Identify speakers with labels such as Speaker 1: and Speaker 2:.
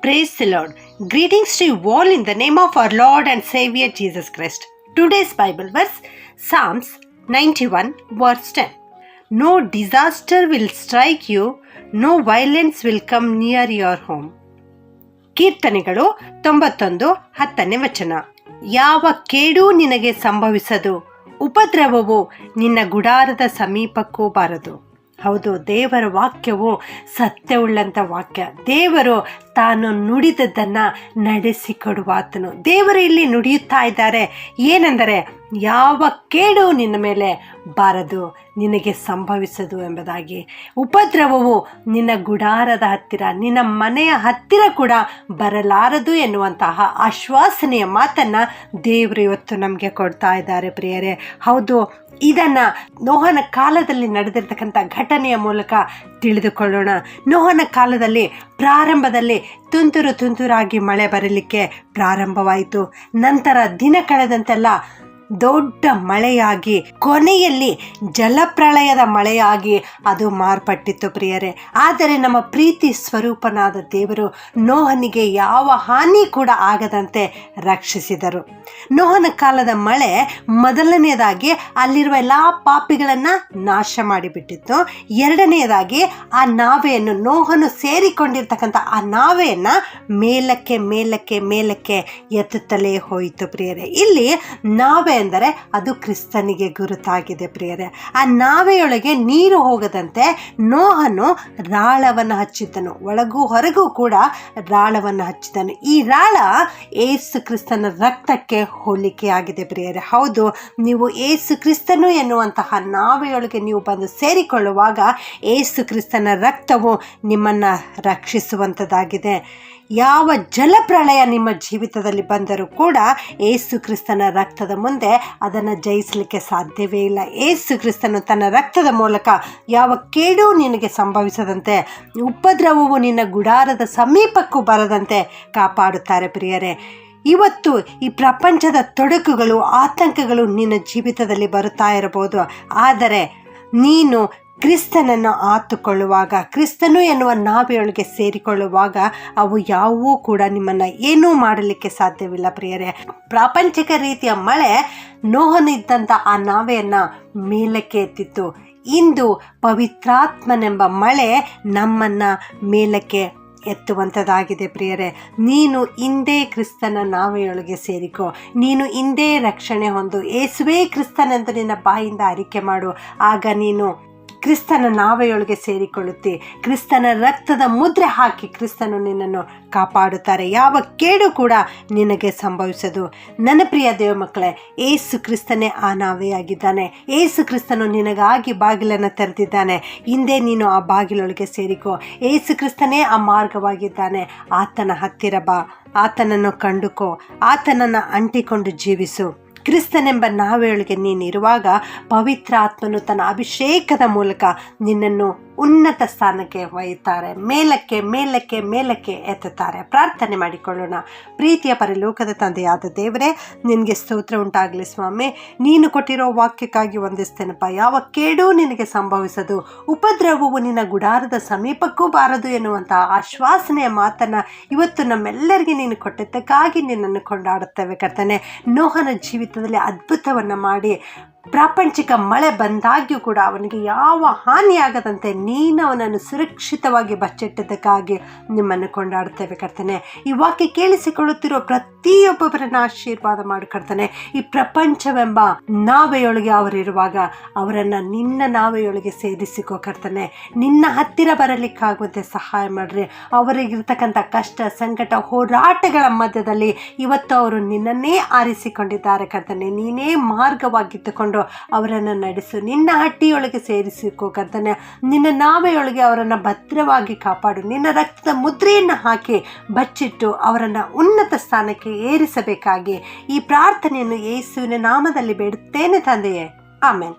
Speaker 1: Praise the Lord. Greetings to you all in the name of our Lord and Savior Jesus Christ. Today's Bible verse, Psalms 91 verse 10. No disaster will strike you, no violence will come near your home. ಕೀರ್ತನೆಗಳು 91:10 ವಚನ. ಯಾವ ಕೇಡೂ ನಿನಗೆ ಸಂಭವಿಸದು, ಉಪದ್ರವವು ನಿನ್ನ ಗುಡಾರದ ಸಮೀಪಕ್ಕೂ ಬಾರದು. ಹೌದು, ದೇವರ ವಾಕ್ಯವು ಸತ್ಯವುಳ್ಳಂಥ ವಾಕ್ಯ. ದೇವರು ತಾನು ನುಡಿದದ್ದನ್ನು ನಡೆಸಿಕೊಡುವಾತನು. ದೇವರು ಇಲ್ಲಿ ನುಡಿಯುತ್ತಾ ಇದ್ದಾರೆ. ಏನೆಂದರೆ, ಯಾವ ಕೇಡು ನಿನ್ನ ಮೇಲೆ ಬಾರದು, ನಿನಗೆ ಸಂಭವಿಸದು ಎಂಬುದಾಗಿ. ಉಪದ್ರವವು ನಿನ್ನ ಗುಡಾರದ ಹತ್ತಿರ, ನಿನ್ನ ಮನೆಯ ಹತ್ತಿರ ಕೂಡ ಬರಲಾರದು ಎನ್ನುವಂತಹ ಆಶ್ವಾಸನೆಯ ಮಾತನ್ನು ದೇವರು ಇವತ್ತು ನಮಗೆ ಕೊಡ್ತಾ ಇದ್ದಾರೆ ಪ್ರಿಯರೇ. ಹೌದು, ಇದನ್ನು ನೋಹನ ಕಾಲದಲ್ಲಿ ನಡೆದಿರ್ತಕ್ಕಂಥ ಘಟನೆಯ ಮೂಲಕ ತಿಳಿದುಕೊಳ್ಳೋಣ. ನೋಹನ ಕಾಲದಲ್ಲಿ ಪ್ರಾರಂಭದಲ್ಲಿ ತುಂತುರಾಗಿ ಮಳೆ ಬರಲಿಕ್ಕೆ ಪ್ರಾರಂಭವಾಯಿತು. ನಂತರ ದಿನ ಕಳೆದಂತೆಲ್ಲ ದೊಡ್ಡ ಮಳೆಯಾಗಿ, ಕೊನೆಯಲ್ಲಿ ಜಲಪ್ರಳಯದ ಮಳೆಯಾಗಿ ಅದು ಮಾರ್ಪಟ್ಟಿತ್ತು ಪ್ರಿಯರೇ. ಆದರೆ ನಮ್ಮ ಪ್ರೀತಿ ಸ್ವರೂಪನಾದ ದೇವರು ನೋಹನಿಗೆ ಯಾವ ಹಾನಿ ಕೂಡ ಆಗದಂತೆ ರಕ್ಷಿಸಿದರು. ನೋಹನ ಕಾಲದ ಮಳೆ ಮೊದಲನೆಯದಾಗಿ ಅಲ್ಲಿರುವ ಎಲ್ಲ ಪಾಪಿಗಳನ್ನು ನಾಶ ಮಾಡಿಬಿಟ್ಟಿತ್ತು. ಎರಡನೆಯದಾಗಿ ಆ ನಾವೆಯನ್ನು, ನೋಹನು ಸೇರಿಕೊಂಡಿರ್ತಕ್ಕಂಥ ಆ ನಾವೆಯನ್ನು ಮೇಲಕ್ಕೆ ಮೇಲಕ್ಕೆ ಮೇಲಕ್ಕೆ ಎತ್ತುತ್ತಲೇ ಹೋಯಿತು ಪ್ರಿಯರೇ. ಇಲ್ಲಿ ನಾವೆ ಎಂದರೆ ಅದು ಕ್ರಿಸ್ತನಿಗೆ ಗುರುತಾಗಿದೆ ಪ್ರಿಯರೇ. ಆ ನಾವೆಯೊಳಗೆ ನೀರು ಹೋಗದಂತೆ ನೋಹನು ರಾಳವನ್ನು ಹಚ್ಚಿದ್ದನು, ಒಳಗೂ ಹೊರಗೂ ಕೂಡ ರಾಳವನ್ನು ಹಚ್ಚಿದನು. ಈ ರಾಳ ಏಸು ಕ್ರಿಸ್ತನ ರಕ್ತಕ್ಕೆ ಹೋಲಿಕೆಯಾಗಿದೆ ಪ್ರಿಯರೇ. ಹೌದು, ನೀವು ಏಸು ಕ್ರಿಸ್ತನು ಎನ್ನುವಂತಹ ನಾವೆಯೊಳಗೆ ನೀವು ಬಂದು ಸೇರಿಕೊಳ್ಳುವಾಗ ಏಸು ಕ್ರಿಸ್ತನ ರಕ್ತವು ನಿಮ್ಮನ್ನು ರಕ್ಷಿಸುವಂಥದ್ದಾಗಿದೆ. ಯಾವ ಜಲಪ್ರಳಯ ನಿಮ್ಮ ಜೀವಿತದಲ್ಲಿ ಬಂದರೂ ಕೂಡ ಏಸು ಕ್ರಿಸ್ತನ ರಕ್ತದ ಮುಂದೆ ಅದನ್ನು ಜಯಿಸಲಿಕ್ಕೆ ಸಾಧ್ಯವೇ ಇಲ್ಲ. ಏಸು ಕ್ರಿಸ್ತನು ತನ್ನ ರಕ್ತದ ಮೂಲಕ ಯಾವ ಕೇಡೂ ನಿನಗೆ ಸಂಭವಿಸದಂತೆ, ಉಪದ್ರವವು ನಿನ್ನ ಗುಡಾರದ ಸಮೀಪಕ್ಕೂ ಬರದಂತೆ ಕಾಪಾಡುತ್ತಾರೆ ಪ್ರಿಯರೇ. ಇವತ್ತು ಈ ಪ್ರಪಂಚದ ತೊಡಕುಗಳು, ಆತಂಕಗಳು ನಿನ್ನ ಜೀವಿತದಲ್ಲಿ ಬರುತ್ತಾ ಇರಬಹುದು. ಆದರೆ ನೀನು ಕ್ರಿಸ್ತನನ್ನು ಆತುಕೊಳ್ಳುವಾಗ, ಕ್ರಿಸ್ತನು ಎನ್ನುವ ನಾವೆಯೊಳಗೆ ಸೇರಿಕೊಳ್ಳುವಾಗ ಅವು ಯಾವುವೂ ಕೂಡ ನಿಮ್ಮನ್ನು ಏನೂ ಮಾಡಲಿಕ್ಕೆ ಸಾಧ್ಯವಿಲ್ಲ ಪ್ರಿಯರೇ. ಪ್ರಾಪಂಚಿಕ ರೀತಿಯ ಮಳೆ ನೋಹನಿದ್ದಂಥ ಆ ನಾವೆಯನ್ನು ಮೇಲಕ್ಕೆ ಎತ್ತಿತ್ತು. ಇಂದು ಪವಿತ್ರಾತ್ಮನೆಂಬ ಮಳೆ ನಮ್ಮನ್ನು ಮೇಲಕ್ಕೆ ಎತ್ತುವಂಥದ್ದಾಗಿದೆ ಪ್ರಿಯರೇ. ನೀನು ಇಂದೇ ಕ್ರಿಸ್ತನ ನಾವೆಯೊಳಗೆ ಸೇರಿಕೋ, ನೀನು ಇಂದೇ ರಕ್ಷಣೆ ಹೊಂದು, ಯೇಸುವೇ ಕ್ರಿಸ್ತನೆಂದು ನಿನ್ನ ಬಾಯಿಂದ ಅರಿಕೆ ಮಾಡು. ಆಗ ನೀನು ಕ್ರಿಸ್ತನ ನಾವೆಯೊಳಗೆ ಸೇರಿಕೊಳ್ಳುತ್ತಿ. ಕ್ರಿಸ್ತನ ರಕ್ತದ ಮುದ್ರೆ ಹಾಕಿ ಕ್ರಿಸ್ತನು ನಿನ್ನನ್ನು ಕಾಪಾಡುತ್ತಾರೆ. ಯಾವ ಕೇಡು ಕೂಡ ನಿನಗೆ ಸಂಭವಿಸದು. ನನ್ನ ಪ್ರಿಯ ದೇವ ಮಕ್ಕಳೇ, ಏಸು ಕ್ರಿಸ್ತನೇ ಆ ನಾವೆಯಾಗಿದ್ದಾನೆ. ಏಸು ಕ್ರಿಸ್ತನು ನಿನಗಾಗಿ ಬಾಗಿಲನ್ನು ತೆರೆದಿದ್ದಾನೆ. ಹಿಂದೆ ನೀನು ಆ ಬಾಗಿಲೊಳಗೆ ಸೇರಿಕೋ. ಏಸು ಕ್ರಿಸ್ತನೇ ಆ ಮಾರ್ಗವಾಗಿದ್ದಾನೆ. ಆತನ ಹತ್ತಿರ ಬಾ, ಆತನನ್ನು ಕಂಡುಕೋ, ಆತನನ್ನು ಅಂಟಿಕೊಂಡು ಜೀವಿಸು. ಕ್ರಿಸ್ತನೆಂಬ ನಾವೆಯೊಳಗೆ ನೀನಿರುವಾಗ ಪವಿತ್ರ ಆತ್ಮನು ತನ್ನ ಅಭಿಷೇಕದ ಮೂಲಕ ನಿನ್ನನ್ನು ಉನ್ನತ ಸ್ಥಾನಕ್ಕೆ ಒಯ್ಯುತ್ತಾರೆ, ಮೇಲಕ್ಕೆ ಮೇಲಕ್ಕೆ ಮೇಲಕ್ಕೆ ಎತ್ತುತ್ತಾರೆ. ಪ್ರಾರ್ಥನೆ ಮಾಡಿಕೊಳ್ಳೋಣ. ಪ್ರೀತಿಯ ಪರಲೋಕದ ತಂದೆಯಾದ ದೇವರೇ, ನಿನಗೆ ಸ್ತೋತ್ರ ಉಂಟಾಗಲಿ ಸ್ವಾಮಿ. ನೀನು ಕೊಟ್ಟಿರೋ ವಾಕ್ಯಕ್ಕಾಗಿ ವಂದಿಸ್ತೇನಪ್ಪ. ಯಾವ ಕೇಡೂ ನಿನಗೆ ಸಂಭವಿಸದು, ಉಪದ್ರವವು ನಿನ್ನ ಗುಡಾರದ ಸಮೀಪಕ್ಕೂ ಬಾರದು ಎನ್ನುವಂಥ ಆಶ್ವಾಸನೆಯ ಮಾತನ್ನು ಇವತ್ತು ನಮ್ಮೆಲ್ಲರಿಗೆ ನೀನು ಕೊಟ್ಟಿದ್ದಕ್ಕಾಗಿ ನಿನ್ನನ್ನು ಕೊಂಡಾಡುತ್ತೇವೆ ಕರ್ತನೆ. ನೋಹನ ಜೀವಿತದಲ್ಲಿ ಅದ್ಭುತವನ್ನು ಮಾಡಿ ಪ್ರಾಪಂಚಿಕ ಮಳೆ ಬಂದಾಗ್ಯೂ ಕೂಡ ಅವನಿಗೆ ಯಾವ ಹಾನಿಯಾಗದಂತೆ ನೀನು ಅವನನ್ನು ಸುರಕ್ಷಿತವಾಗಿ ಬಚ್ಚಿಟ್ಟದಕ್ಕಾಗಿ ನಿಮ್ಮನ್ನು ಕೊಂಡಾಡುತ್ತೇವೆ ಕರ್ತನೆ. ಈ ವಾಕ್ಯ ಕೇಳಿಸಿಕೊಳ್ಳುತ್ತಿರುವ ಪ್ರತಿಯೊಬ್ಬೊಬ್ಬರನ್ನು ಆಶೀರ್ವಾದ ಮಾಡಿ ಕರ್ತನೆ. ಈ ಪ್ರಪಂಚವೆಂಬ ನಾವೆಯೊಳಗೆ ಅವರಿರುವಾಗ ಅವರನ್ನು ನಿನ್ನ ನಾವೆಯೊಳಗೆ ಸೇರಿಸಿಕೋ ಕರ್ತನೆ. ನಿನ್ನ ಹತ್ತಿರ ಬರಲಿಕ್ಕಾಗುವಂತೆ ಸಹಾಯ ಮಾಡಿರಿ. ಅವರಿಗಿರ್ತಕ್ಕಂಥ ಕಷ್ಟ, ಸಂಕಟ, ಹೋರಾಟಗಳ ಮಧ್ಯದಲ್ಲಿ ಇವತ್ತು ಅವರು ನಿನ್ನನ್ನೇ ಆರಿಸಿಕೊಂಡಿದ್ದಾರೆ ಕರ್ತನೆ. ನೀನೇ ಮಾರ್ಗವಾಗಿದ್ದುಕೊಂಡು ಅವರನ್ನು ನಡೆಸು. ನಿನ್ನ ಹಟ್ಟಿಯೊಳಗೆ ಸೇರಿಸಿಕೋ ಕರ್ತನೆ. ನಿನ್ನ ನಾವೆಯೊಳಗೆ ಅವರನ್ನು ಭದ್ರವಾಗಿ ಕಾಪಾಡು. ನಿನ್ನ ರಕ್ತದ ಮುದ್ರೆಯನ್ನು ಹಾಕಿ ಬಚ್ಚಿಟ್ಟು ಅವರನ್ನು ಉನ್ನತ ಸ್ಥಾನಕ್ಕೆ ಏರಿಸಬೇಕಾಗಿ ಈ ಪ್ರಾರ್ಥನೆಯನ್ನು ಯೇಸುವಿನ ನಾಮದಲ್ಲಿ ಬೇಡುತ್ತೇನೆ ತಂದೆಯೇ. ಆಮೆನ್.